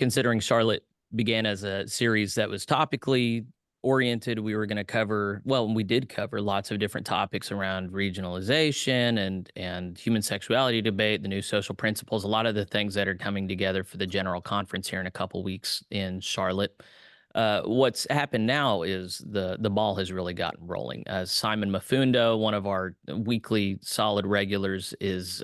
considering Charlotte began as a series that was topically oriented, we were going to cover, well, we did cover lots of different topics around regionalization and human sexuality debate, the new social principles, a lot of the things that are coming together for the general conference here in a couple weeks in Charlotte. What's happened now is the ball has really gotten rolling. Simon Mafundo, one of our weekly solid regulars, is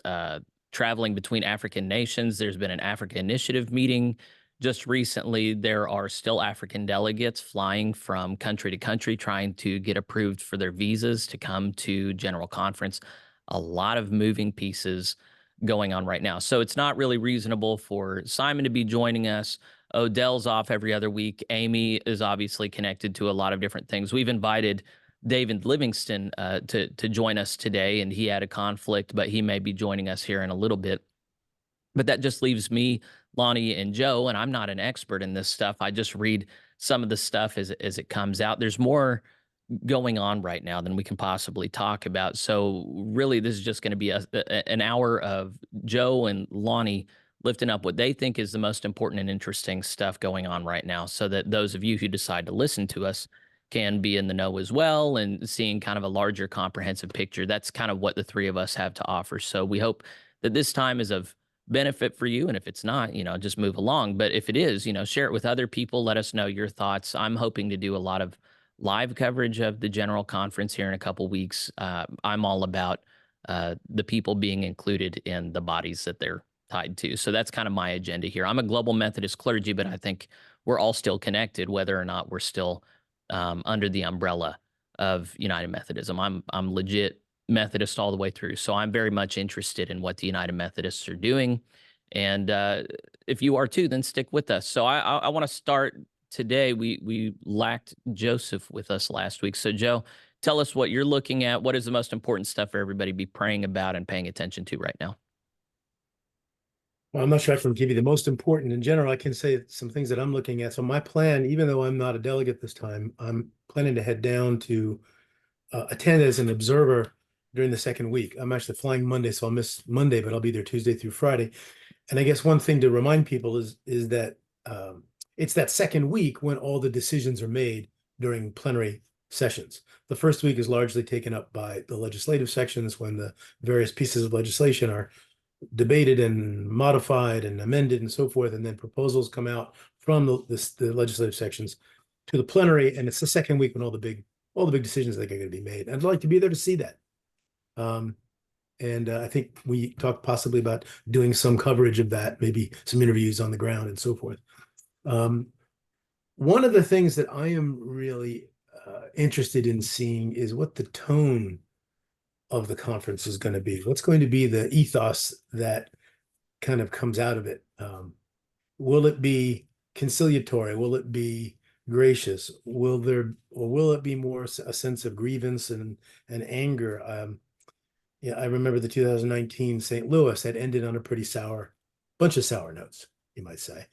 traveling between African nations. There's been an Africa Initiative meeting just recently. There are still African delegates flying from country to country trying to get approved for their visas to come to General Conference. A lot of moving pieces going on right now. So it's not really reasonable for Simon to be joining us. Odell's off every other week. Amy is obviously connected to a lot of different things. We've invited David Livingston to join us today, and he had a conflict, but he may be joining us here in a little bit. But that just leaves me, Lonnie, and Joe, and I'm not an expert in this stuff. I just read some of the stuff as it comes out. There's more going on right now than we can possibly talk about. So really, this is just going to be an hour of Joe and Lonnie lifting up what they think is the most important and interesting stuff going on right now, so that those of you who decide to listen to us can be in the know as well and seeing kind of a larger comprehensive picture. That's kind of what the three of us have to offer. So we hope that this time is of benefit for you. And if it's not, just move along. But if it is, share it with other people. Let us know your thoughts. I'm hoping to do a lot of live coverage of the general conference here in a couple weeks. I'm all about the people being included in the bodies that they're tied to. So that's kind of my agenda here. I'm a global Methodist clergy, but I think we're all still connected, whether or not we're still under the umbrella of United Methodism. I'm legit Methodist all the way through. So I'm very much interested in what the United Methodists are doing. And if you are too, then stick with us. So I want to start today. We lacked Joseph with us last week. So Joe, tell us what you're looking at. What is the most important stuff for everybody to be praying about and paying attention to right now? Well, I'm not sure I can give you the most important. In general, I can say some things that I'm looking at. So my plan, even though I'm not a delegate this time, I'm planning to head down to attend as an observer during the second week. I'm actually flying Monday, so I'll miss Monday, but I'll be there Tuesday through Friday. And I guess one thing to remind people is that it's that second week when all the decisions are made during plenary sessions. The first week is largely taken up by the legislative sections when the various pieces of legislation are debated and modified and amended and so forth, and then proposals come out from the legislative sections to the plenary, and it's the second week when all the big decisions that are going to be made. I'd like to be there to see that. And I think we talked possibly about doing some coverage of that, maybe some interviews on the ground and so forth. One of the things that I am really interested in seeing is what the tone of the conference is going to be. What's going to be the ethos that kind of comes out of it? Will it be conciliatory? Will it be gracious? Will it be more a sense of grievance and anger? Yeah, I remember the 2019 St. Louis had ended on a pretty bunch of sour notes, you might say.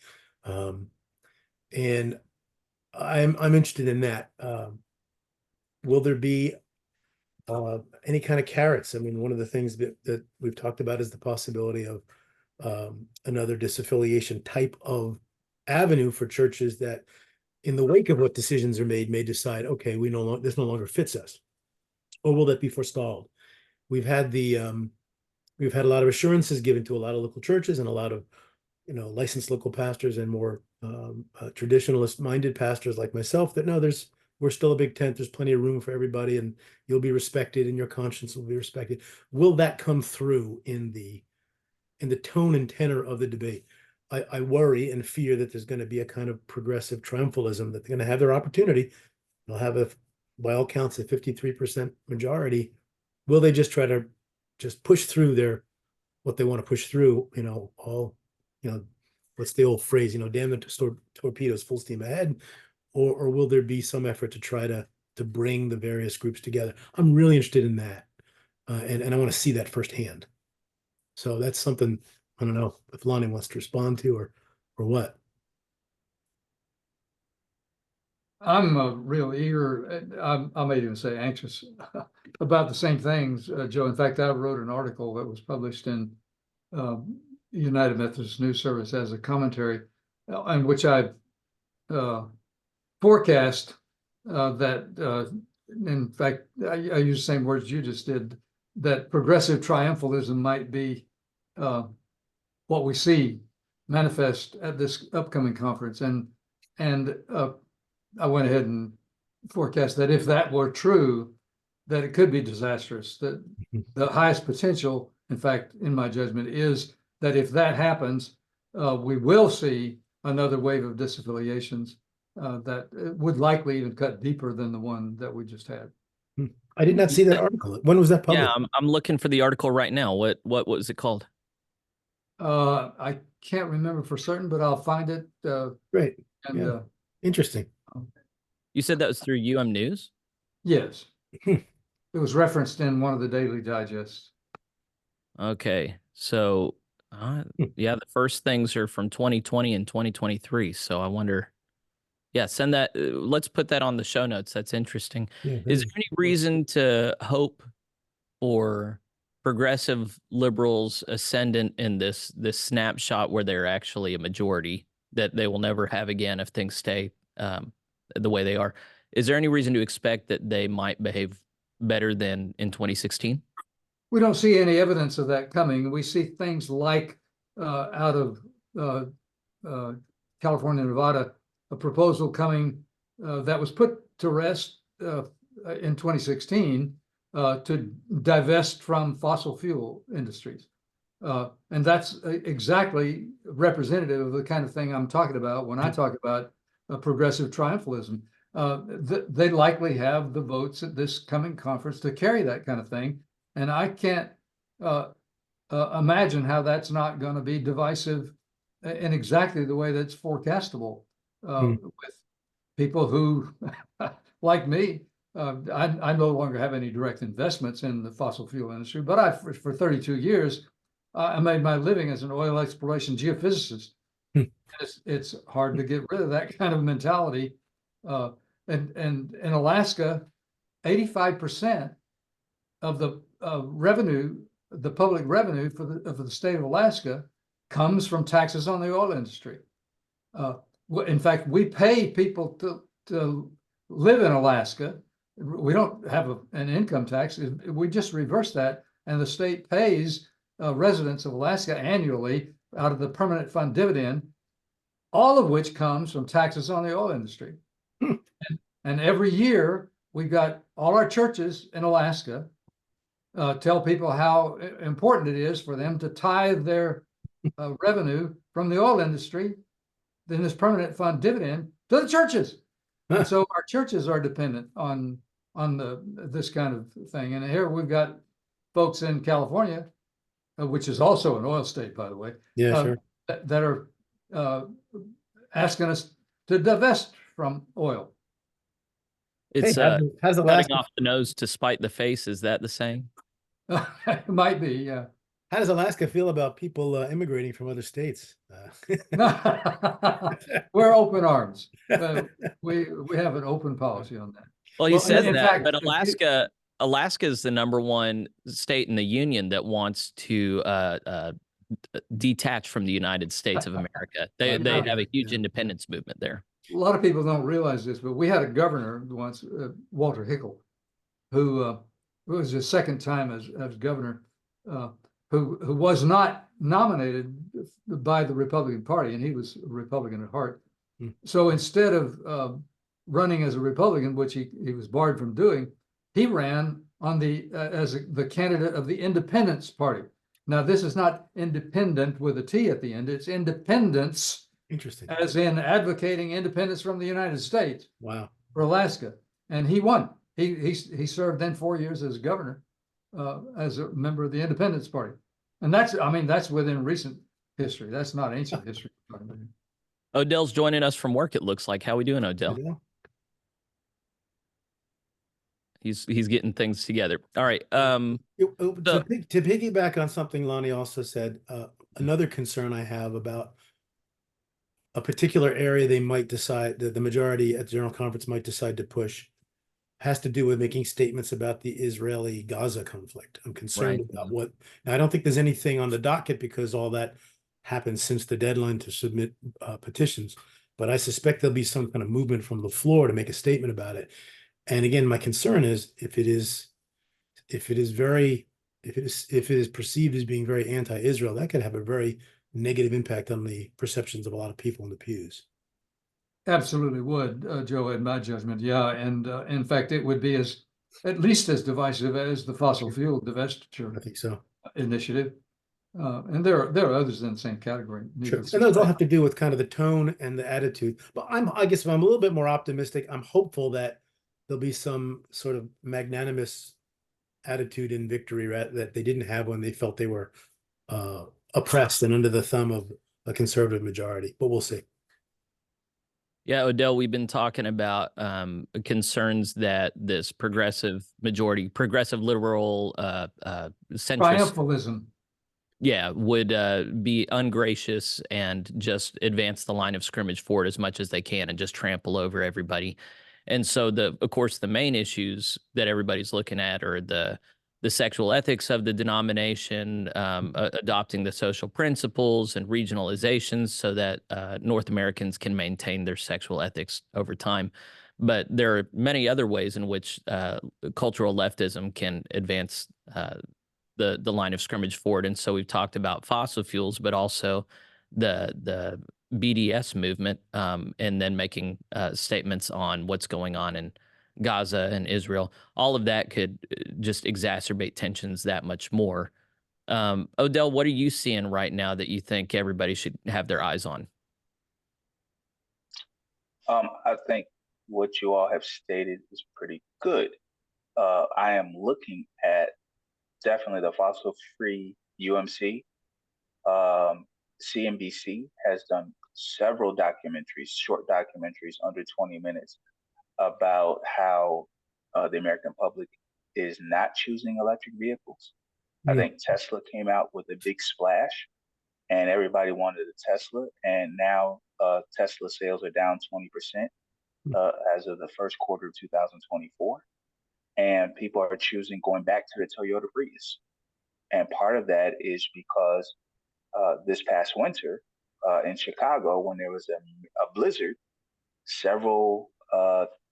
And I'm interested in that. Will there be any kind of carrots? I mean, one of the things that we've talked about is the possibility of another disaffiliation type of avenue for churches that, in the wake of what decisions are made, may decide, okay, this no longer fits us, or will that be forestalled? We've had a lot of assurances given to a lot of local churches and a lot of licensed local pastors and more traditionalist-minded pastors like myself that no, we're still a big tent. There's plenty of room for everybody, and you'll be respected, and your conscience will be respected. Will that come through in the tone and tenor of the debate? I worry and fear that there's going to be a kind of progressive triumphalism, that they're going to have their opportunity. They'll have by all counts, a 53% majority. Will they just try to push through what they want to push through? What's the old phrase? Damn the torpedoes, full steam ahead. Or will there be some effort to try to bring the various groups together? I'm really interested in that, and I want to see that firsthand. So that's something I don't know if Lonnie wants to respond to or what. I'm real eager. I may even say anxious about the same things, Joe. In fact, I wrote an article that was published in United Methodist News Service as a commentary in which I forecast that, in fact, I use the same words you just did, that progressive triumphalism might be what we see manifest at this upcoming conference. And I went ahead and forecast that if that were true, that it could be disastrous, that the highest potential, in fact, in my judgment, is that if that happens, we will see another wave of disaffiliations that would likely even cut deeper than the one that we just had. I did not see that article. When was that Yeah, published? I'm looking for the article right now. What was it called? I can't remember for certain, but I'll find it. Great. And Yeah. Interesting. You said that was through News? yes, it was referenced in one of the daily digests. Okay. So, yeah, the first things are from 2020 and 2023. So I wonder, yeah, send that. Let's put that on the show notes. That's interesting. Yeah, Is there any reason to hope for progressive liberals ascendant in this snapshot where they're actually a majority that they will never have again if things stay the way they are? Is there any reason to expect that they might behave better than in 2016? We don't see any evidence of that coming. We see things like out of California and Nevada, a proposal coming that was put to rest in 2016 to divest from fossil fuel industries. And that's exactly representative of the kind of thing I'm talking about when I talk about progressive triumphalism. They likely have the votes at this coming conference to carry that kind of thing. And I can't imagine how that's not going to be divisive in exactly the way that's forecastable with people who, like me, I no longer have any direct investments in the fossil fuel industry, but for 32 years, I made my living as an oil exploration geophysicist. It's hard to get rid of that kind of mentality. And in Alaska, 85% of the revenue, the public revenue of the state of Alaska, comes from taxes on the oil industry. In fact, we pay people to live in Alaska. We don't have an income tax. We just reverse that, and the state pays residents of Alaska annually out of the permanent fund dividend, all of which comes from taxes on the oil industry. And every year, we've got all our churches in Alaska tell people how important it is for them to tithe their revenue from the oil industry, then this permanent fund dividend, to the churches. And so our churches are dependent on this kind of thing. And here we've got folks in California, which is also an oil state, by the way. Yeah, sure. That are asking us to divest from oil. It's Hey, how's cutting Alaska? off the nose to spite the face. Is that the saying? It might be, yeah. How does Alaska feel about people immigrating from other states? We're open arms. We have an open policy on that. Well, he says in that, fact, but Alaska is the #1 state in the union that wants to detach from the United States of America. They have a huge independence movement there. A lot of people don't realize this, but we had a governor once, Walter Hickel, who was his second time as governor, who was not nominated by the Republican Party, and he was a Republican at heart. So instead of running as a Republican, which he was barred from doing, he ran on as the candidate of the Independence Party. Now, this is not independent with a T at the end; it's independence. Interesting. As in advocating independence from the United States. Wow. For Alaska, and he won. He served then 4 years as governor, as a member of the Independence Party, and that's within recent history. That's not ancient history. Odell's joining us from work. It looks like. How we doing, Odell? He's getting things together. All right. To piggyback on something Lonnie also said, another concern I have about a particular area they might decide that the majority at the General Conference might decide to push has to do with making statements about the Israeli-Gaza conflict. I'm concerned about now, I don't think there's anything on the docket because all that happened since the deadline to submit petitions. But I suspect there'll be some kind of movement from the floor to make a statement about it. And again, my concern is if it is perceived as being very anti-Israel, that could have a very negative impact on the perceptions of a lot of people in the pews. Absolutely would, Joe, in my judgment. Yeah. And in fact, it would be at least as divisive as the fossil fuel divestiture I think so. initiative. And there are others in the same category. Sure. And those all have to do with kind of the tone and the attitude. But I guess if I'm a little bit more optimistic, I'm hopeful that there'll be some sort of magnanimous attitude in victory that they didn't have when they felt they were oppressed and under the thumb of a conservative majority. But we'll see. Yeah, Odell, we've been talking about concerns that this progressive majority, progressive liberal centrist, triumphalism, yeah, would be ungracious and just advance the line of scrimmage forward as much as they can and just trample over everybody. And so, of course, the main issues that everybody's looking at are the sexual ethics of the denomination, adopting the social principles and regionalizations so that North Americans can maintain their sexual ethics over time. But there are many other ways in which cultural leftism can advance the line of scrimmage forward. And so we've talked about fossil fuels, but also the BDS movement, and then making statements on what's going on in Gaza and Israel. All of that could just exacerbate tensions that much more. Odell, what are you seeing right now that you think everybody should have their eyes on? I think what you all have stated is pretty good. I am looking at definitely the fossil-free UMC. CNBC has done several documentaries, short documentaries under 20 minutes about how the American public is not choosing electric vehicles. I think Tesla came out with a big splash and everybody wanted a Tesla. And now Tesla sales are down 20% as of the first quarter of 2024. And people are choosing going back to the Toyota Prius. And part of that is because this past winter in Chicago, when there was a blizzard, several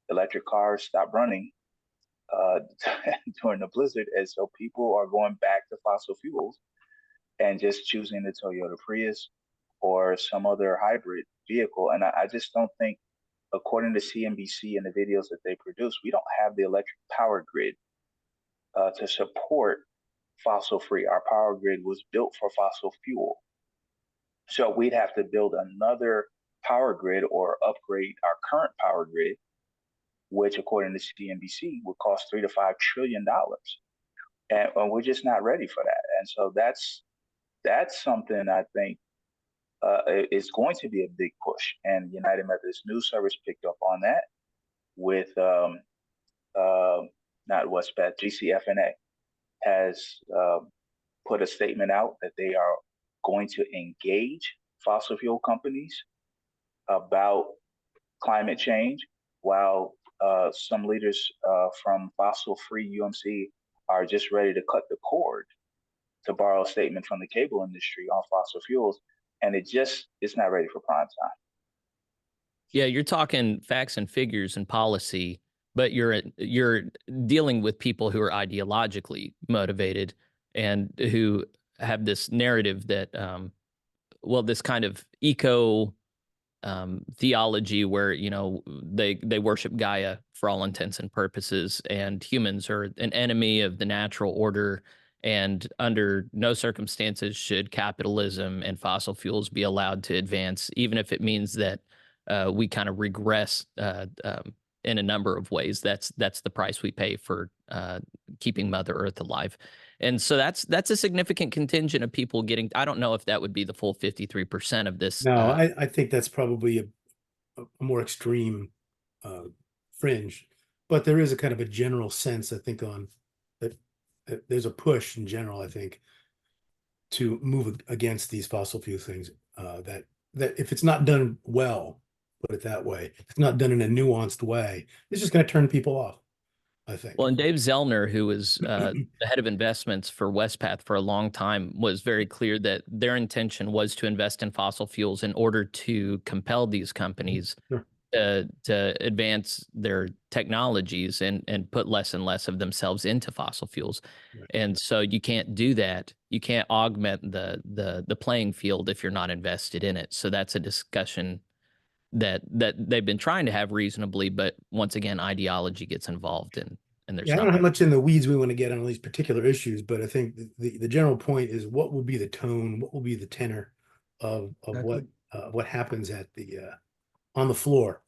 electric cars stopped running during the blizzard. And so people are going back to fossil fuels and just choosing the Toyota Prius or some other hybrid vehicle. And I just don't think, according to CNBC and the videos that they produce, we don't have the electric power grid to support fossil free. Our power grid was built for fossil fuel. So we'd have to build another power grid or upgrade our current power grid, which according to CNBC would cost $3 to $5 trillion. And we're just not ready for that. And so that's something I think is going to be a big push. And United Methodist News Service picked up on that with not WestPath, GCFNA has put a statement out that they are going to engage fossil fuel companies about climate change, while some leaders from fossil-free UMC are just ready to cut the cord, to borrow a statement from the cable industry on fossil fuels, and it's not ready for prime time. Yeah, you're talking facts and figures and policy, but you're dealing with people who are ideologically motivated and who have this narrative that, this kind of eco theology where, they worship Gaia for all intents and purposes, and humans are an enemy of the natural order, and under no circumstances should capitalism and fossil fuels be allowed to advance, even if it means that we kind of regress in a number of ways. That's the price we pay for keeping Mother Earth alive. And so that's a significant contingent of people getting. I don't know if that would be the full 53% of this. No, I think that's probably a more extreme fringe, but there is a kind of a general sense, I think, on that there's a push in general, I think, to move against these fossil fuel things. That if it's not done well, put it that way, if it's not done in a nuanced way, it's just going to turn people off. I think. Well, and Dave Zellner, who was the head of investments for Westpath for a long time, was very clear that their intention was to invest in fossil fuels in order to compel these companies Sure. to advance their technologies and put less and less of themselves into fossil fuels. Right. And so you can't do that. You can't augment the playing field if you're not invested in it. So that's a discussion that they've been trying to have reasonably, but once again, ideology gets involved and there's Yeah, I don't not know how much in the weeds we want to get on these particular issues, but I think the general point is what will be the tone, what will be the tenor of what happens at the on the floor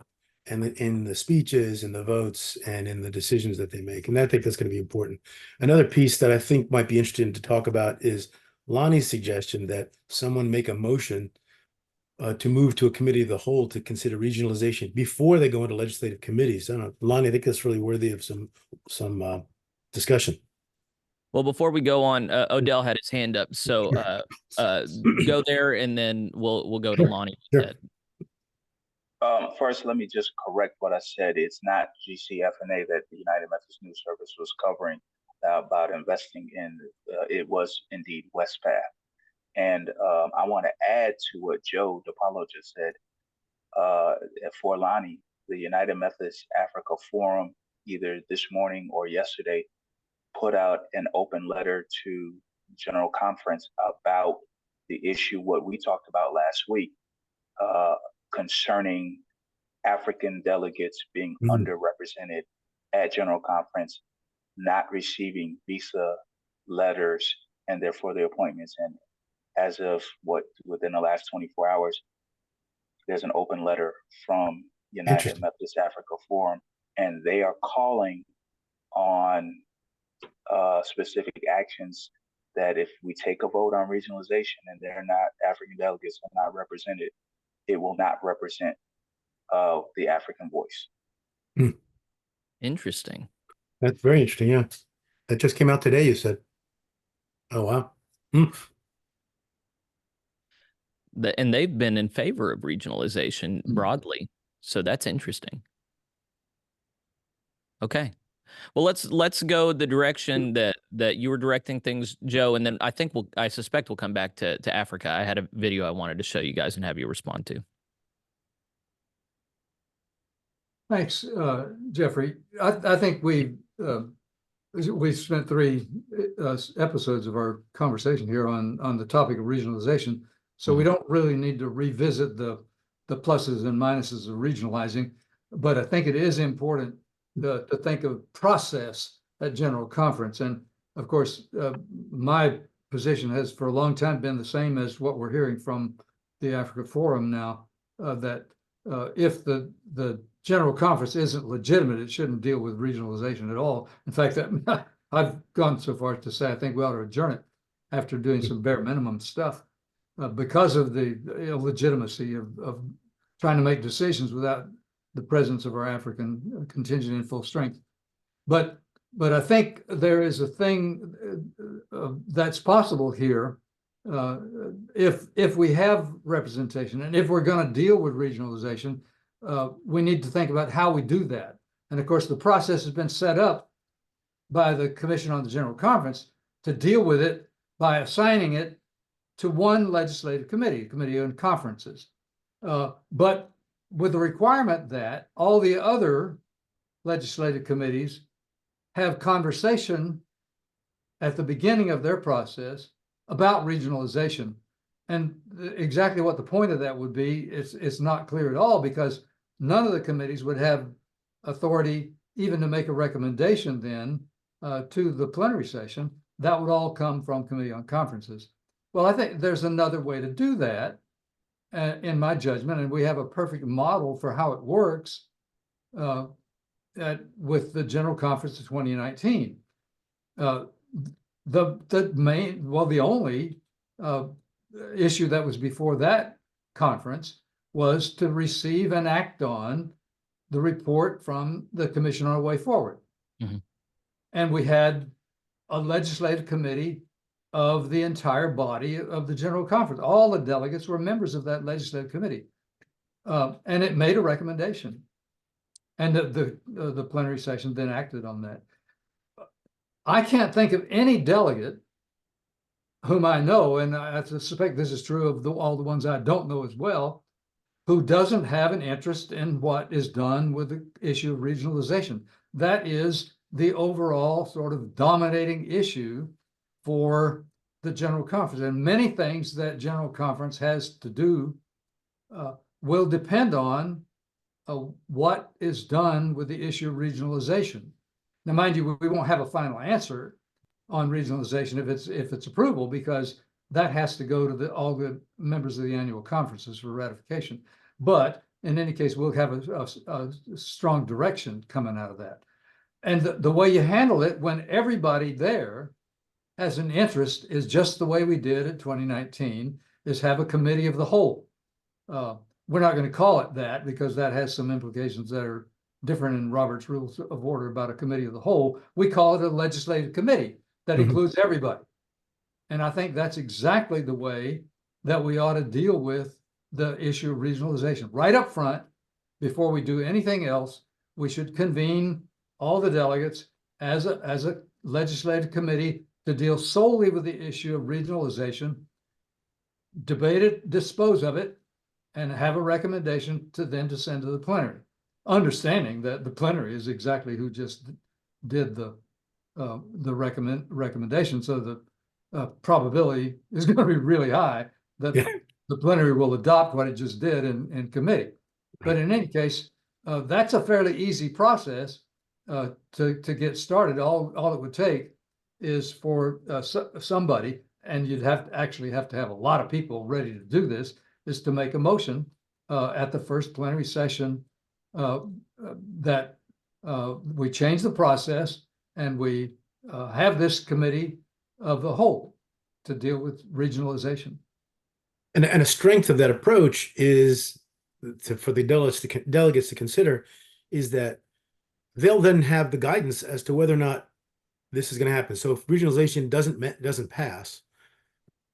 and in the speeches and the votes and in the decisions that they make. And I think that's going to be important. Another piece that I think might be interesting to talk about is Lonnie's suggestion that someone make a motion to move to a committee of the whole to consider regionalization before they go into legislative committees. I don't know, Lonnie, I think that's really worthy of some discussion. Well, before we go on, Odell had his hand up, so go there, and then we'll go to Lonnie. Sure. First, let me just correct what I said. It's not GCFNA that the United Methodist News Service was covering about investing in. It was indeed Westpath. And I want to add to what Joe DiPaolo just said. For Lonnie, the United Methodist Africa Forum, either this morning or yesterday, put out an open letter to General Conference about the issue, what we talked about last week, concerning African delegates being underrepresented at General Conference, not receiving visa letters, and therefore their appointments. And as of within the last 24 hours, there's an open letter from United Methodist Africa Forum, and they are calling on specific actions that if we take a vote on regionalization and African delegates are not represented, it will not represent the African voice. Interesting. That's very interesting. Yeah, that just came out today. You said, "Oh wow." And they've been in favor of regionalization broadly, so that's interesting. Okay, well let's go the direction that you were directing things, Joe, and then I suspect we'll come back to Africa. I had a video I wanted to show you guys and have you respond to. Thanks, Jeffrey. I think we spent 3 episodes of our conversation here on the topic of regionalization, so we don't really need to revisit the pluses and minuses of regionalizing. But I think it is important to think of process at General Conference, and of course, my position has for a long time been the same as what we're hearing from the Africa Forum now, that if the General Conference isn't legitimate, it shouldn't deal with regionalization at all. In fact, I've gone so far as to say I think we ought to adjourn it after doing some bare minimum stuff because of the illegitimacy of trying to make decisions without the presence of our African contingent in full strength. But I think there is a thing that's possible here if we have representation, and if we're going to deal with regionalization, we need to think about how we do that. And of course, the process has been set up by the Commission on the General Conference to deal with it by assigning it to one legislative committee, Committee on Conferences. But with the requirement that all the other legislative committees have conversation at the beginning of their process about regionalization. And exactly what the point of that would be, it's not clear at all, because none of the committees would have authority even to make a recommendation then to the plenary session. That would all come from Committee on Conferences. Well, I think there's another way to do that, in my judgment, and we have a perfect model for how it works with the General Conference of 2019. The only issue that was before that conference was to receive and act on the report from the Commission on our Way Forward. And we had a legislative committee of the entire body of the General Conference. All the delegates were members of that legislative committee. And it made a recommendation. And the plenary session then acted on that. I can't think of any delegate whom I know, and I suspect this is true of all the ones I don't know as well, who doesn't have an interest in what is done with the issue of regionalization. That is the overall sort of dominating issue for the General Conference. And many things that General Conference has to do will depend on what is done with the issue of regionalization. Now, mind you, we won't have a final answer on regionalization if it's approval, because that has to go to all the members of the annual conferences for ratification. But in any case, we'll have a strong direction coming out of that. And the way you handle it when everybody there has an interest is just the way we did in 2019, is have a committee of the whole. We're not going to call it that because that has some implications that are different in Robert's Rules of Order about a committee of the whole. We call it a legislative committee that includes everybody. And I think that's exactly the way that we ought to deal with the issue of regionalization. Right up front, before we do anything else, we should convene all the delegates as a legislative committee to deal solely with the issue of regionalization, debate it, dispose of it, and have a recommendation to send to the plenary, understanding that the plenary is exactly who just did the recommendation. So the probability is going to be really high that the plenary will adopt what it just did in committee. But in any case, that's a fairly easy process to get started. All it would take is for somebody, and you'd have to have a lot of people ready to do this, is to make a motion at the first plenary session that we change the process and we have this committee of the whole to deal with regionalization. And a strength of that approach is for the delegates to consider is that they'll then have the guidance as to whether or not this is going to happen. So if regionalization doesn't pass,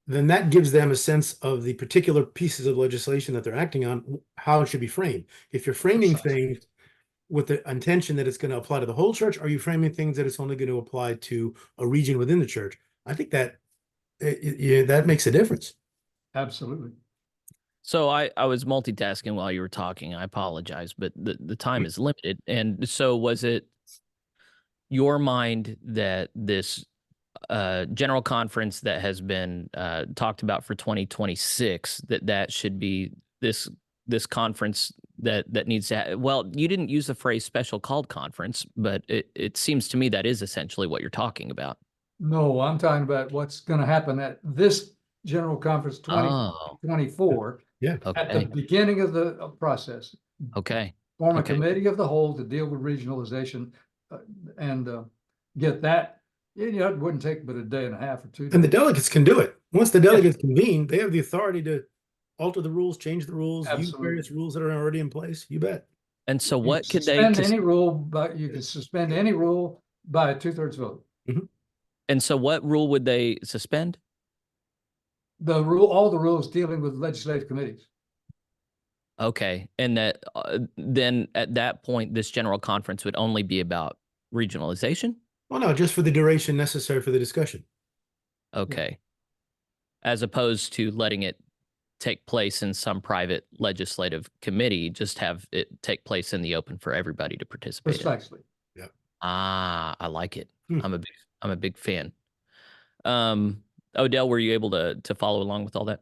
then that gives them a sense of the particular pieces of legislation that they're acting on, how it should be framed. If you're framing things with the intention that it's going to apply to the whole church, or are you framing things that it's only going to apply to a region within the church? I think that that makes a difference. Absolutely. So I was multitasking while you were talking. I apologize, but the time is limited. And so was it your mind that this general conference that has been talked about for 2026, that should be this conference that needs to have, well, you didn't use the phrase special called conference, but it seems to me that is essentially what you're talking about. No, I'm talking about what's going to happen at this General Conference 2024. Yeah. Okay. At the beginning of the process. Okay. Form a committee of the whole to deal with regionalization and get that. It wouldn't take but a day and a half or 2 days. And the delegates can do it. Once the delegates convene, they have the authority to alter the rules, change the rules, use various rules that are already in place. You bet. And so what could they suspend any rule, but you can suspend any rule by a 2/3 vote. And so what rule would they suspend? All the rules dealing with legislative committees. Okay. And that then at that point, this general conference would only be about regionalization? Well, no, just for the duration necessary for the discussion. Okay. As opposed to letting it take place in some private legislative committee, just have it take place in the open for everybody to participate in. Precisely. Yeah. I like it. I'm a big fan. Odell, were you able to follow along with all that?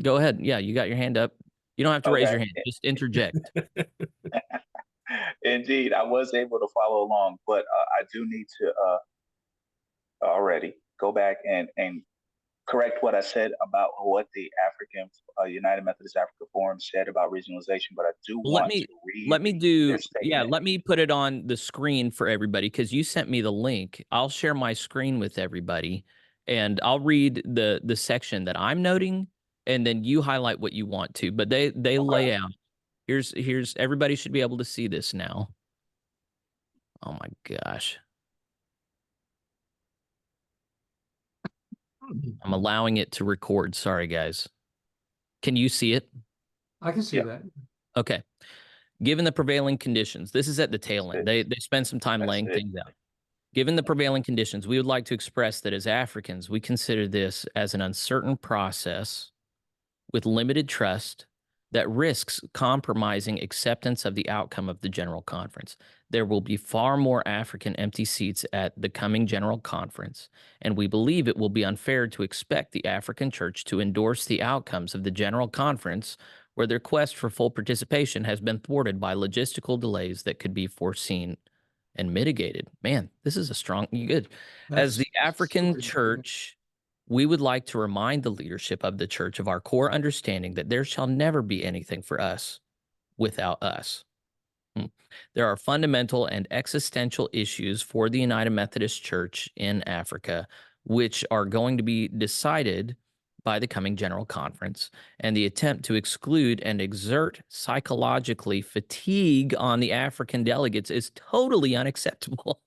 Go ahead. Yeah, you got your hand up. You don't have to raise your hand. Just interject. Indeed, I was able to follow along, but I do need to already go back and correct what I said about what the African United Methodist Africa Forum said about regionalization. But I do want to read. Let me put it on the screen for everybody because you sent me the link. I'll share my screen with everybody, and I'll read the section that I'm noting, and then you highlight what you want to. But they lay out. Here's everybody should be able to see this now. Oh my gosh. I'm allowing it to record. Sorry, guys. Can you see it? I can see that. Okay. Given the prevailing conditions, this is at the tail end. They spend some time laying things out. Given the prevailing conditions, we would like to express that as Africans, we consider this as an uncertain process with limited trust that risks compromising acceptance of the outcome of the General Conference. There will be far more African empty seats at the coming General Conference, and we believe it will be unfair to expect the African Church to endorse the outcomes of the General Conference where their quest for full participation has been thwarted by logistical delays that could be foreseen and mitigated. Man, this is a strong, good. As the That's African super important. Church, we would like to remind the leadership of the church of our core understanding that there shall never be anything for us without us. There are fundamental and existential issues for the United Methodist Church in Africa, which are going to be decided by the coming General Conference, and the attempt to exclude and exert psychologically fatigue on the African delegates is totally unacceptable.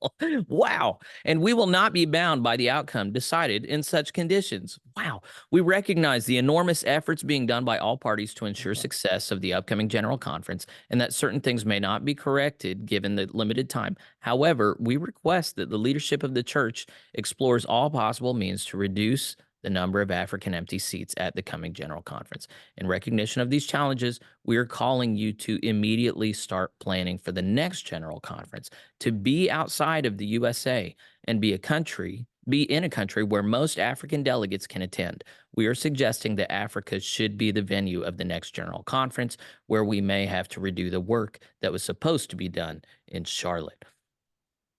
Wow. And we will not be bound by the outcome decided in such conditions. Wow. We recognize the enormous efforts being done by all parties to ensure success of the upcoming General Conference, and that certain things may not be corrected given the limited time. However, we request that the leadership of the church explores all possible means to reduce the number of African empty seats at the coming General Conference. In recognition of these challenges, we are calling you to immediately start planning for the next General Conference, to be outside of the USA and be in a country where most African delegates can attend. We are suggesting that Africa should be the venue of the next General Conference, where we may have to redo the work that was supposed to be done in Charlotte.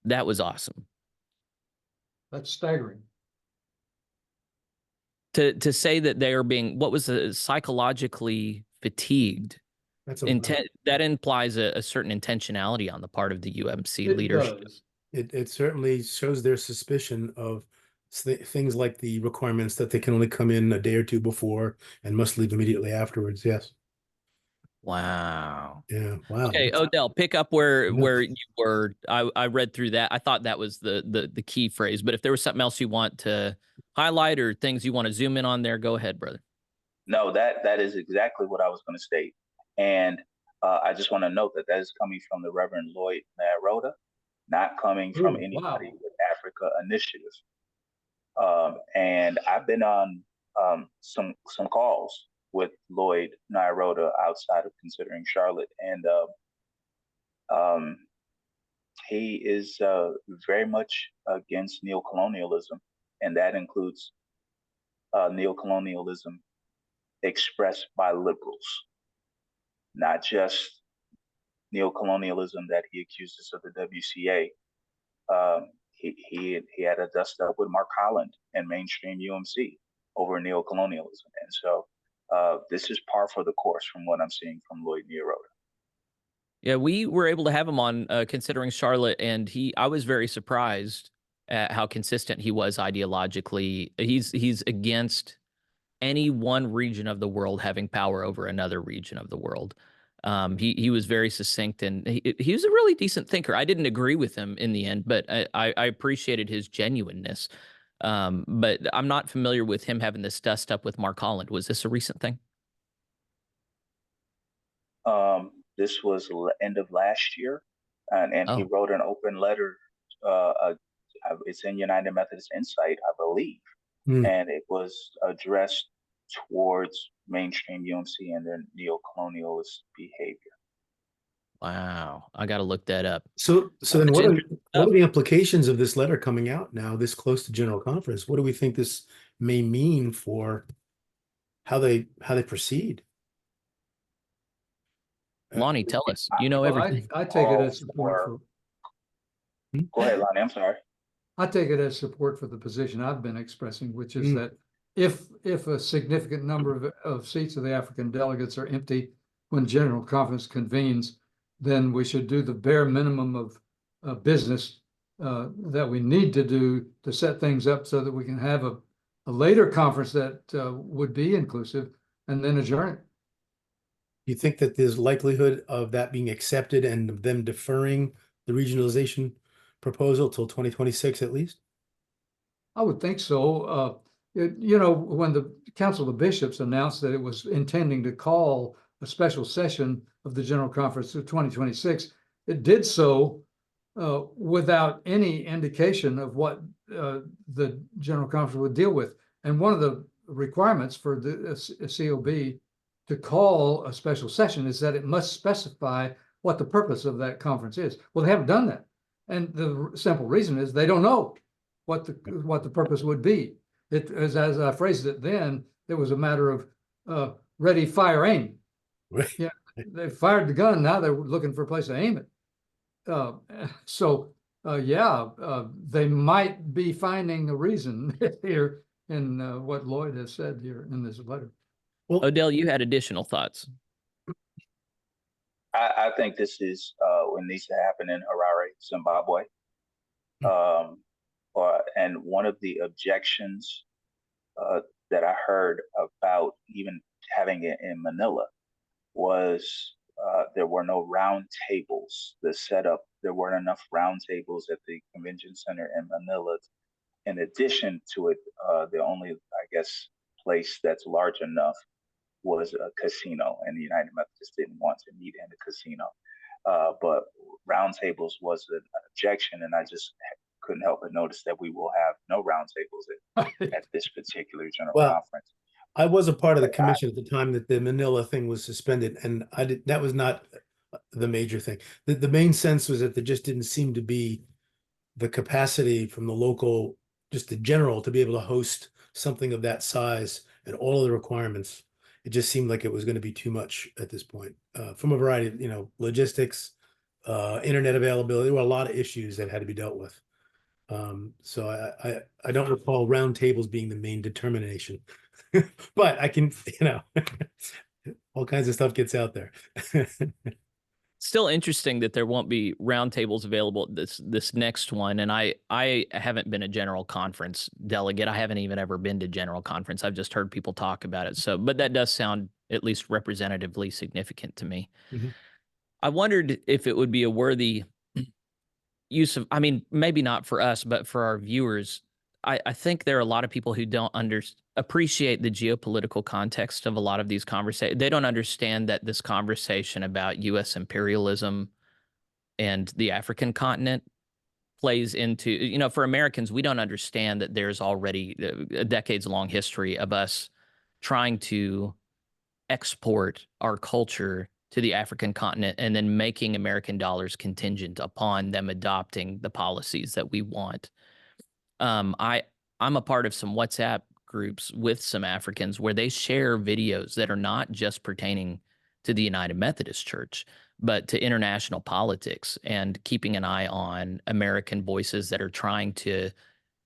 That was awesome. That's staggering. To say that they are being, what was psychologically fatigued, That's a that implies a certain intentionality on the part of the UMC It leadership. does. it certainly shows their suspicion of things like the requirements that they can only come in a day or two before and must leave immediately afterwards. Yes. Wow. Yeah. Wow. Okay, Odell, pick up where Yeah. you were. I read through that. I thought that was the key phrase, but if there was something else you want to highlight or things you want to zoom in on there, go ahead, brother. No, that is exactly what I was going to state. And I just want to note that is coming from the Reverend Lloyd Nairota, not coming from anybody Wow. with Africa Initiative. And I've been on some calls with Lloyd Nairota outside of considering Charlotte, and he is very much against neocolonialism, and that includes neocolonialism expressed by liberals, not just neocolonialism that he accuses of the WCA. He had a dust up with Mark Holland and mainstream UMC over neocolonialism, and so this is par for the course from what I'm seeing from Lloyd Nairota. Yeah, we were able to have him on considering Charlotte, and I was very surprised at how consistent he was ideologically. He's against any one region of the world having power over another region of the world. He was very succinct, and he was a really decent thinker. I didn't agree with him in the end, but I appreciated his genuineness. But I'm not familiar with him having this dust up with Mark Holland. Was this a recent thing? This was end of last year, and he wrote an open letter. It's in United Methodist Insight, I believe, and it was addressed towards mainstream UMC and their neo-colonialist behavior. Wow, I got to look that up. So then what are the implications of this letter coming out now this close to General Conference? What do we think this may mean for how they proceed? Lonnie, tell us. You know everything. I take it as support for. Go ahead, Lonnie. I'm sorry. I take it as support for the position I've been expressing, which is that if a significant number of seats of the African delegates are empty when General Conference convenes, then we should do the bare minimum of business that we need to do to set things up so that we can have a later conference that would be inclusive and then adjourn it. You think that there's likelihood of that being accepted and them deferring the regionalization proposal till 2026 at least? I would think so. When the Council of Bishops announced that it was intending to call a special session of the General Conference of 2026, it did so without any indication of what the General Conference would deal with. And one of the requirements for the COB to call a special session is that it must specify what the purpose of that conference is. Well, they haven't done that. And the simple reason is they don't know what the purpose would be. It, as I phrased it then, it was a matter of ready, fire, aim. Right. Yeah, they fired the gun. Now they're looking for a place to aim it. They might be finding a reason here in what Lloyd has said here in this letter. Well, Odell, you had additional thoughts. I think this is what needs to happen in Harare, Zimbabwe. And one of the objections that I heard about even having it in Manila was there were no round tables. The setup, there weren't enough round tables at the convention center in Manila. In addition to it, the only, I guess, place that's large enough was a casino, and the United Methodist didn't want to meet in a casino. But roundtables was an objection, and I just couldn't help but notice that we will have no roundtables at this particular general conference. I was a part of the commission at the time that the Manila thing was suspended, and that was not the major thing. The main sense was that there just didn't seem to be the capacity from the local, just the general, to be able to host something of that size and all of the requirements. It just seemed like it was going to be too much at this point, from a variety of, logistics, internet availability. There were a lot of issues that had to be dealt with. So I don't recall round tables being the main determination, but I can, all kinds of stuff gets out there. Still interesting that there won't be roundtables available at this next one. And I haven't been a general conference delegate. I haven't even ever been to general conference. I've just heard people talk about it. So, but that does sound at least representatively significant to me. Mm-hmm. I wondered if it would be a worthy use of, I mean, maybe not for us, but for our viewers. I think there are a lot of people who don't appreciate the geopolitical context of a lot of these conversations. They don't understand that this conversation about U.S. imperialism and the African continent plays into, for Americans, we don't understand that there's already a decades-long history of us trying to export our culture to the African continent and then making American dollars contingent upon them adopting the policies that we want. I'm a part of some WhatsApp groups with some Africans where they share videos that are not just pertaining to the United Methodist Church, but to international politics and keeping an eye on American voices that are trying to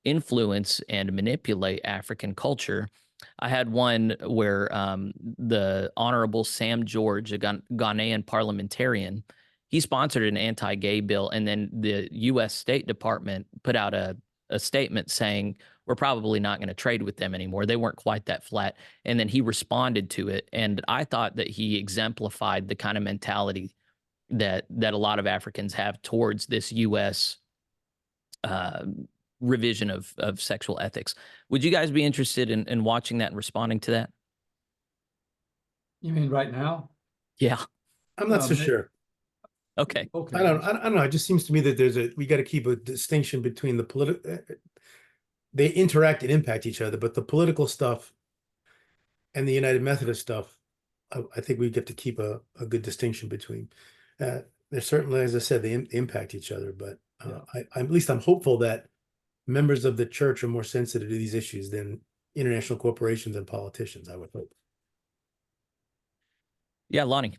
influence and manipulate African culture. I had one where the Honorable Sam George, a Ghanaian parliamentarian, he sponsored an anti-gay bill, and then the U.S. State Department put out a statement saying, we're probably not going to trade with them anymore. They weren't quite that flat. And then he responded to it. And I thought that he exemplified the kind of mentality that a lot of Africans have towards this U.S. Revision of sexual ethics. Would you guys be interested in watching that and responding to that? You mean right now? Yeah. I'm not so sure. Okay. Okay. I don't know. It just seems to me that we got to keep a distinction between the political. They interact and impact each other, but the political stuff and the United Methodist stuff, I think we get to keep a good distinction between. They're certainly, as I said, they impact each other, but at least I'm hopeful that members of the church are more sensitive to these issues than international corporations and politicians, I would hope. Yeah, Lonnie.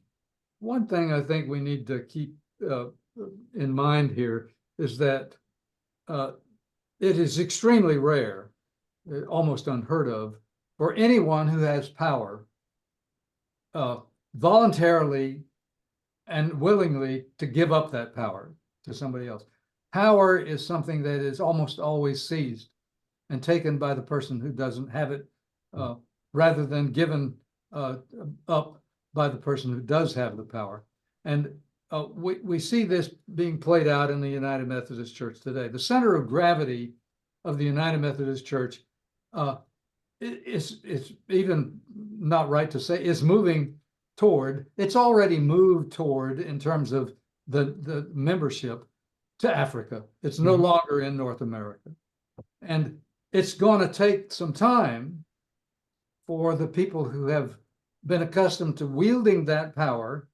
One thing I think we need to keep in mind here is that it is extremely rare, almost unheard of, for anyone who has power voluntarily and willingly to give up that power to somebody else. Power is something that is almost always seized and taken by the person who doesn't have it, rather than given up by the person who does have the power. And we see this being played out in the United Methodist Church today. The center of gravity of the United Methodist Church it's even not right to say, is moving toward, it's already moved toward in terms of the membership to Africa. It's no longer in North America. And it's going to take some time for the people who have been accustomed to wielding that power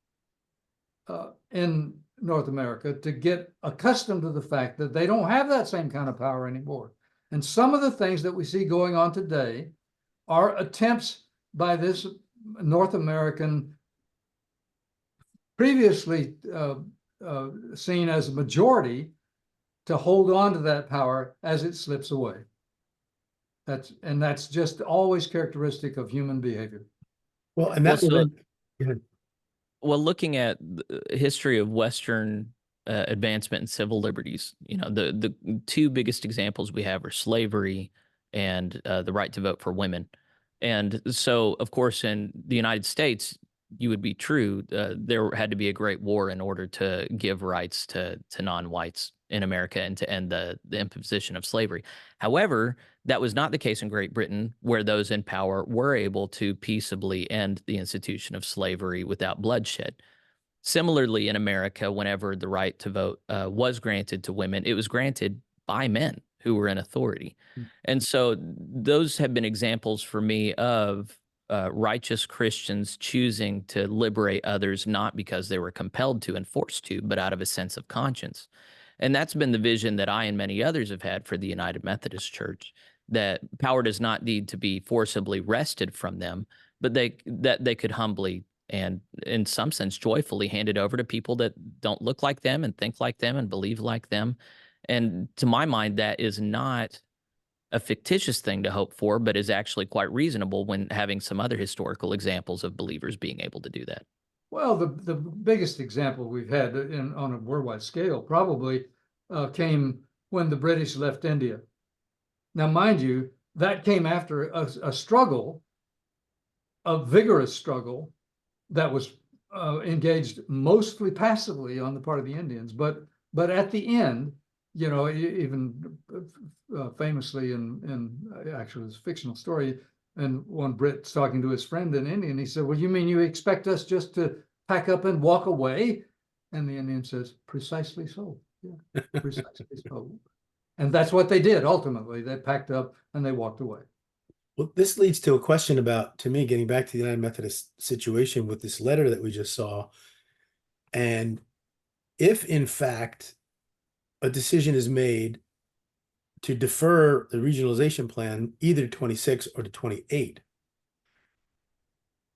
in North America to get accustomed to the fact that they don't have that same kind of power anymore. And some of the things that we see going on today are attempts by this North American, previously seen as a majority, to hold on to that power as it slips away. That's just always characteristic of human behavior. Well, and Well, that will so, then, well, looking at the history of Western advancement in civil liberties, you know, the two biggest examples we have are slavery and the right to vote for women. And so, of course, in the United States, you would be true. There had to be a great war in order to give rights to non-whites in America and to end the imposition of slavery. However, that was not the case in Great Britain, where those in power were able to peaceably end the institution of slavery without bloodshed. Similarly, in America, whenever the right to vote was granted to women, it was granted by men who were in authority. And so those have been examples for me of righteous Christians choosing to liberate others, not because they were compelled to and forced to, but out of a sense of conscience. And that's been the vision that I and many others have had for the United Methodist Church, that power does not need to be forcibly wrested from them, but that they could humbly and in some sense joyfully hand it over to people that don't look like them and think like them and believe like them. And to my mind, that is not a fictitious thing to hope for, but is actually quite reasonable when having some other historical examples of believers being able to do that. Well, the biggest example we've had on a worldwide scale probably came when the British left India. Now, mind you, that came after a struggle, a vigorous struggle that was engaged mostly passively on the part of the Indians. But at the end, you know, even famously in actually it's a fictional story, and one Brit's talking to his friend in India, and he said, well, you mean you expect us just to pack up and walk away? And the Indian says, precisely so. Yeah, precisely so. And that's what they did ultimately. They packed up and they walked away. well, this leads to a question about, to me, getting back to the United Methodist situation with this letter that we just saw. And if, in fact, a decision is made to defer the regionalization plan either to 26 or to 28,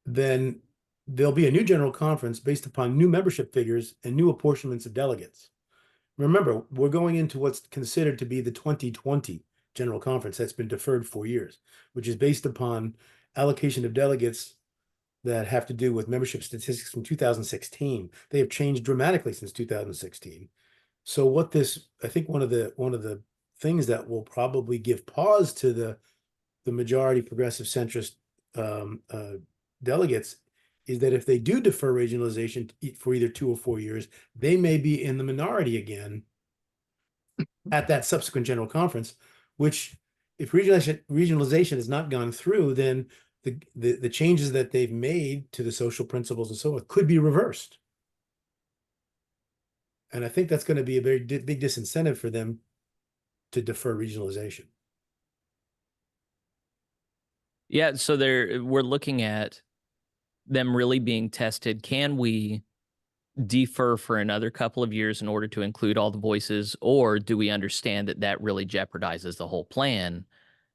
then there'll be a new general conference based upon new membership figures and new apportionments of delegates. Remember, we're going into what's considered to be the 2020 general conference that's been deferred 4 years, which is based upon allocation of delegates that have to do with membership statistics from 2016. They have changed dramatically since 2016. So what this, I think one of the things that will probably give pause to the majority progressive centrist delegates is that if they do defer regionalization for either 2 or 4 years, they may be in the minority again at that subsequent general conference, which if regionalization has not gone through, then the changes that they've made to the social principles and so forth could be reversed. And I think that's going to be a very big disincentive for them to defer regionalization. Yeah, so we're looking at them really being tested. Can we defer for another couple of years in order to include all the voices, or do we understand that that really jeopardizes the whole plan?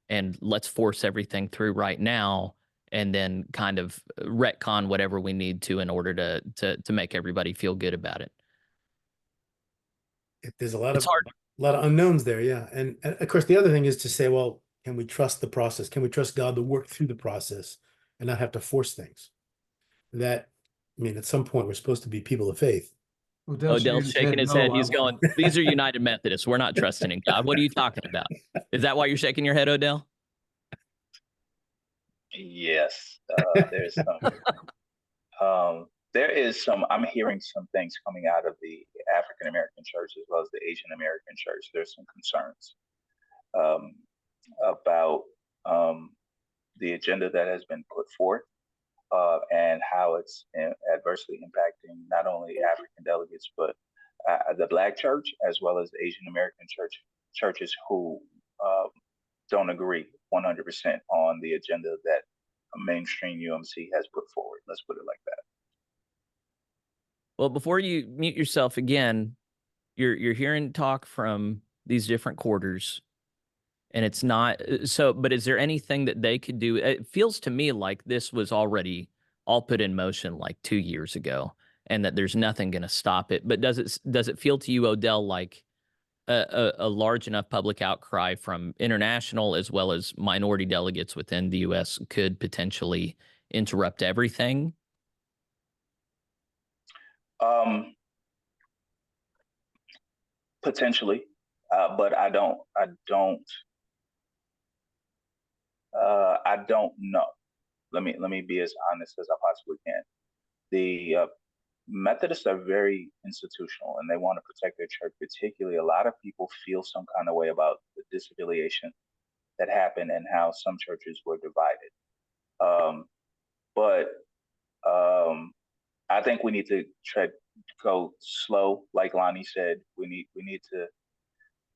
And let's force everything through right now, and then kind of retcon whatever we need to in order to make everybody feel good about it. There's a It's hard. lot of unknowns there, yeah. And of course, the other thing is to say, well, can we trust the process? Can we trust God to work through the process and not have to force things? That, I mean, at some point, we're supposed to be people of faith. Odell's shaking his head. He's going, these are United Methodists. We're not trusting in God. What are you talking about? Is that why you're shaking your head, Odell? Yes, there's some, I'm hearing some things coming out of the African American church as well as the Asian American church. There's some concerns about the agenda that has been put forth. and how it's adversely impacting not only African delegates, but the Black church, as well as Asian American churches who don't agree 100% on the agenda that mainstream UMC has put forward. Let's put it like that. Well, before you mute yourself again, you're hearing talk from these different quarters, and it's not so. But is there anything that they could do? It feels to me like this was already all put in motion like 2 years ago, and that there's nothing going to stop it. But does it feel to you, Odell, like a large enough public outcry from international as well as minority delegates within the U.S. could potentially interrupt everything? Potentially, but I don't know. Let me be as honest as I possibly can. The Methodists are very institutional, and they want to protect their church. Particularly, a lot of people feel some kind of way about the disaffiliation that happened and how some churches were divided. But I think we need to go slow, like Lonnie said. We need to,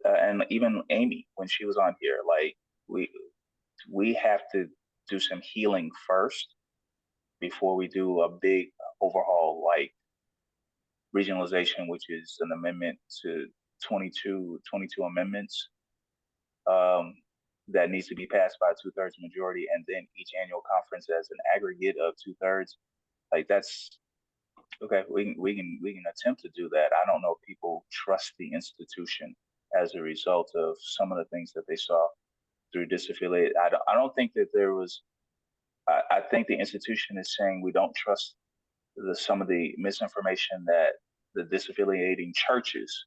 and even Amy, when she was on here, like we have to do some healing first before we do a big overhaul, like regionalization, which is an amendment to 22 amendments that needs to be passed by a 2/3 majority, and then each annual conference as an aggregate of 2/3. Like that's okay. We can attempt to do that. I don't know if people trust the institution as a result of some of the things that they saw through disaffiliate. I don't think that there was. I think the institution is saying we don't trust some of the misinformation that the disaffiliating churches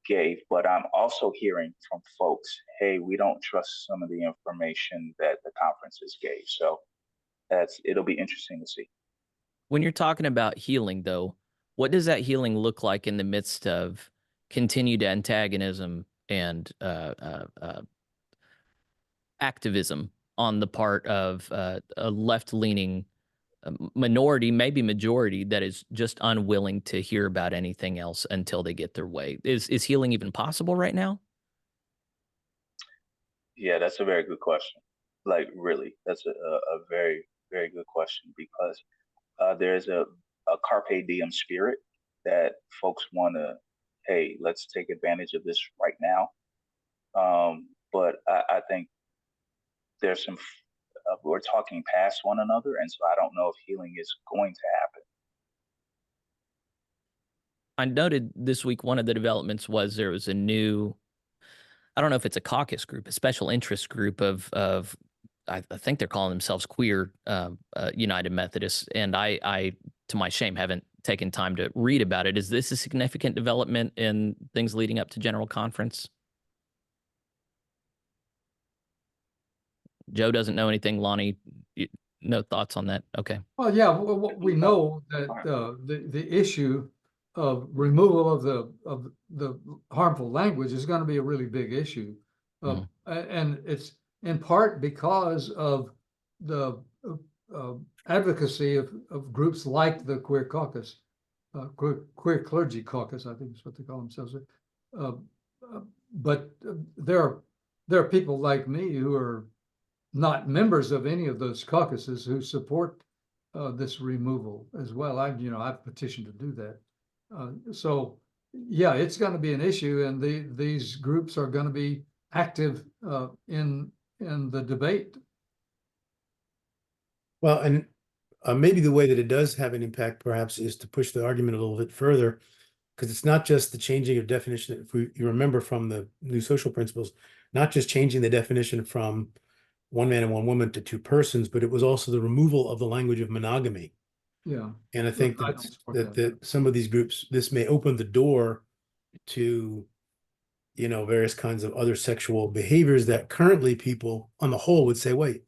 gave, but I'm also hearing from folks, hey, we don't trust some of the information that the conferences gave. So it'll be interesting to see. When you're talking about healing, though, what does that healing look like in the midst of continued antagonism and activism on the part of a left-leaning minority, maybe majority, that is just unwilling to hear about anything else until they get their way? Is healing even possible right now? Yeah, that's a very good question. Like, really, that's a very, very good question, because there's a carpe diem spirit that folks want to, hey, let's take advantage of this right now. But I think there's some, we're talking past one another, and so I don't know if healing is going to happen. I noted this week one of the developments was there was a new, I don't know if it's a caucus group, a special interest group of I think they're calling themselves Queer United Methodists, and I, to my shame, haven't taken time to read about it. Is this a significant development in things leading up to General Conference? Joe doesn't know anything. Lonnie, no thoughts on that? Okay. Well, yeah, we know that the issue of removal of the harmful language is going to be a really big issue, and it's in part because of the advocacy of groups like the Queer Caucus, Queer Clergy Caucus, I think is what they call themselves. But there are people like me who are not members of any of those caucuses who support this removal as well. I've petitioned to do that. So yeah, it's going to be an issue, and these groups are going to be active in the debate. Well, and maybe the way that it does have an impact, perhaps, is to push the argument a little bit further, because it's not just the changing of definition. If you remember from the new social principles, not just changing the definition from one man and one woman to two persons, but it was also the removal of the language of monogamy. Yeah. And I think that some of these groups, this may open the door to, various kinds of other sexual behaviors that currently people on the whole would say, wait,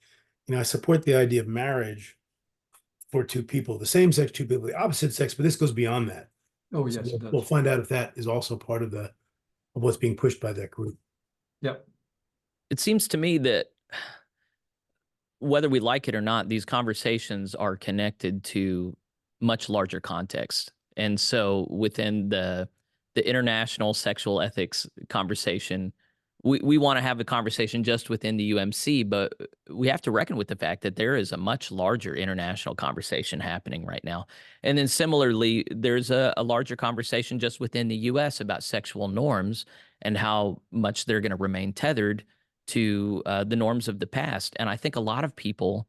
I support the idea of marriage for two people, the same sex, two people, the opposite sex, but this goes beyond that. Oh, yes, so we'll find out if that is also part of what's being pushed by that group. Yep. It seems to me that whether we like it or not, these conversations are connected to much larger context. And so within the international sexual ethics conversation, we want to have a conversation just within the UMC, but we have to reckon with the fact that there is a much larger international conversation happening right now. And then similarly, there's a larger conversation just within the US about sexual norms and how much they're going to remain tethered to the norms of the past. And I think a lot of people,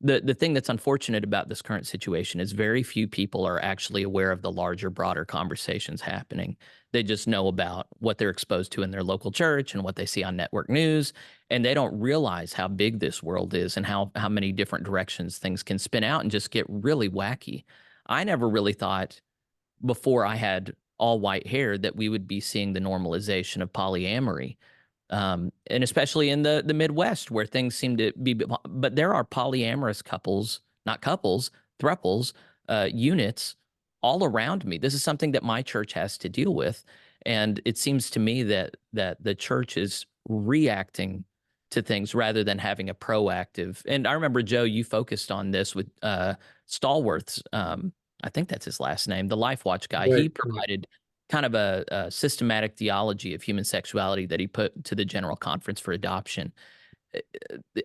the thing that's unfortunate about this current situation is very few people are actually aware of the larger, broader conversations happening. They just know about what they're exposed to in their local church and what they see on network news, and they don't realize how big this world is and how many different directions things can spin out and just get really wacky. I never really thought before I had all white hair that we would be seeing the normalization of polyamory. And especially in the Midwest where things seem to be, but there are polyamorous couples, not couples, thruples, units all around me. This is something that my church has to deal with, and it seems to me that the church is reacting to things rather than having a proactive. And I remember, Joe, you focused on this with Stallworth's. I think that's his last name, the Life Watch guy. He Right. provided kind of a systematic theology of human sexuality that he put to the General Conference for adoption.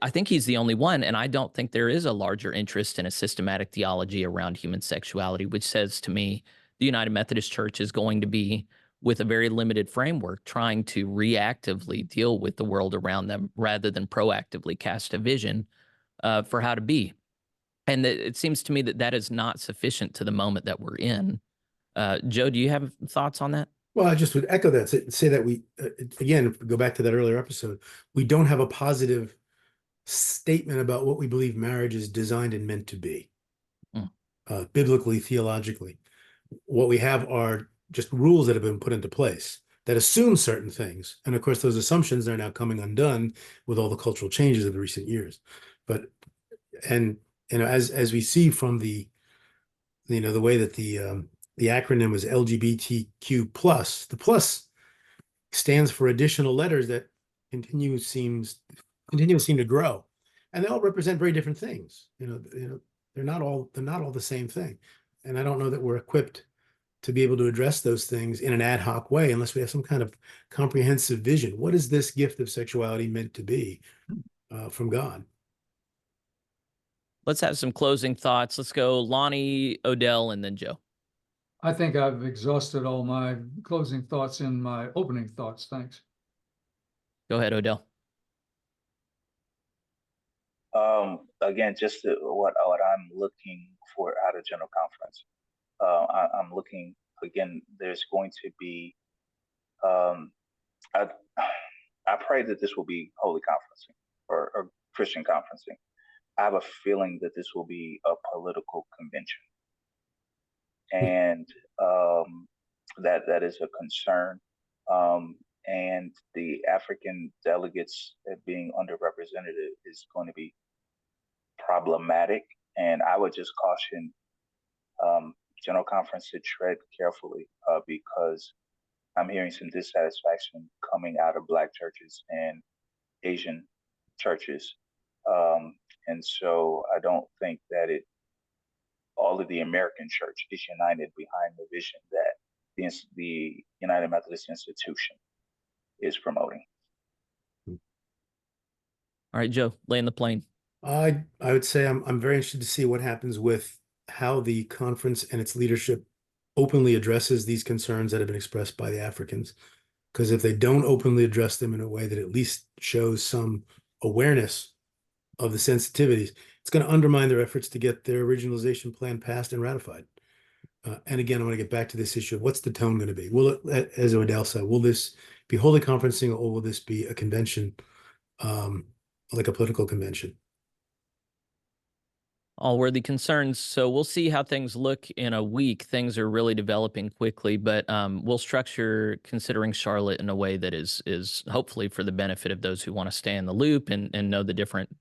I think he's the only one, and I don't think there is a larger interest in a systematic theology around human sexuality, which says to me the United Methodist Church is going to be, with a very limited framework, trying to reactively deal with the world around them rather than proactively cast a vision for how to be. And it seems to me that that is not sufficient to the moment that we're in. Joe, do you have thoughts on that? Well, I just would echo that, say that we, again, if we go back to that earlier episode, we don't have a positive statement about what we believe marriage is designed and meant to be, biblically, theologically. What we have are just rules that have been put into place that assume certain things. And of course, those assumptions are now coming undone with all the cultural changes of the recent years. But, and, as we see from the way that the acronym is LGBTQ plus. The plus stands for additional letters that continue seem to grow, and they all represent very different things. They're not all the same thing, and I don't know that we're equipped to be able to address those things in an ad hoc way unless we have some kind of comprehensive vision. What is this gift of sexuality meant to be from God? Let's have some closing thoughts. Let's go Lonnie, Odell, and then Joe. I think I've exhausted all my closing thoughts in my opening thoughts. Thanks. Go ahead, Odell. Again, just what I'm looking for out of General Conference. I'm looking, again, there's going to be, I pray that this will be holy conferencing or Christian conferencing. I have a feeling that this will be a political convention. And that is a concern. And the African delegates being underrepresented is going to be problematic. And I would just caution General Conference to tread carefully because I'm hearing some dissatisfaction coming out of Black churches and Asian churches. And so I don't think that all of the American church is united behind the vision that the United Methodist institution is promoting. All right, Joe, lay in the plane. I would say I'm very interested to see what happens with how the conference and its leadership openly addresses these concerns that have been expressed by the Africans. Because if they don't openly address them in a way that at least shows some awareness of the sensitivities, it's going to undermine their efforts to get their regionalization plan passed and ratified. And again, I want to get back to this issue of what's the tone going to be? Will it, as Odell said, will this be holy conferencing or will this be a convention, like a political convention? All worthy concerns. So we'll see how things look in a week. Things are really developing quickly, but we'll structure considering Charlotte in a way that is hopefully for the benefit of those who want to stay in the loop and know the different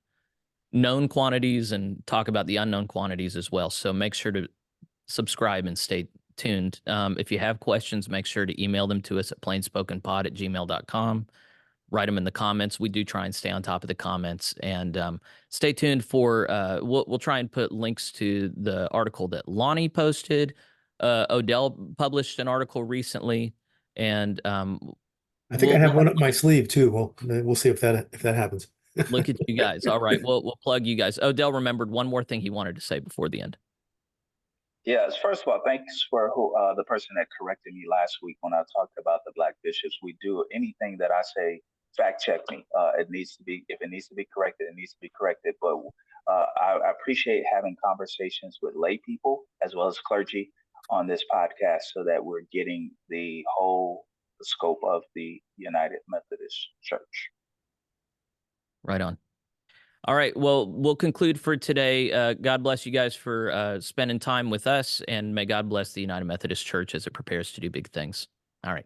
known quantities and talk about the unknown quantities as well. So make sure to subscribe and stay tuned. If you have questions, make sure to email them to us at plainspokenpod@gmail.com. write them in the comments. We do try and stay on top of the comments, and stay tuned for we'll try and put links to the article that Lonnie posted. Odell published an article recently, and I think I we'll have one up my sleeve too. Well, we'll see if that happens. look at you guys. All right, we'll plug you guys. Odell remembered one more thing he wanted to say before the end. Yes, first of all, thanks for the person that corrected me last week when I talked about the black bishops. We do anything that I say, fact check me. It needs to be, if it needs to be corrected, it needs to be corrected. But I appreciate having conversations with lay people as well as clergy on this podcast so that we're getting the whole scope of the United Methodist Church. Right on. All right. Well, we'll conclude for today. God bless you guys for spending time with us, and may God bless the United Methodist Church as it prepares to do big things. All right.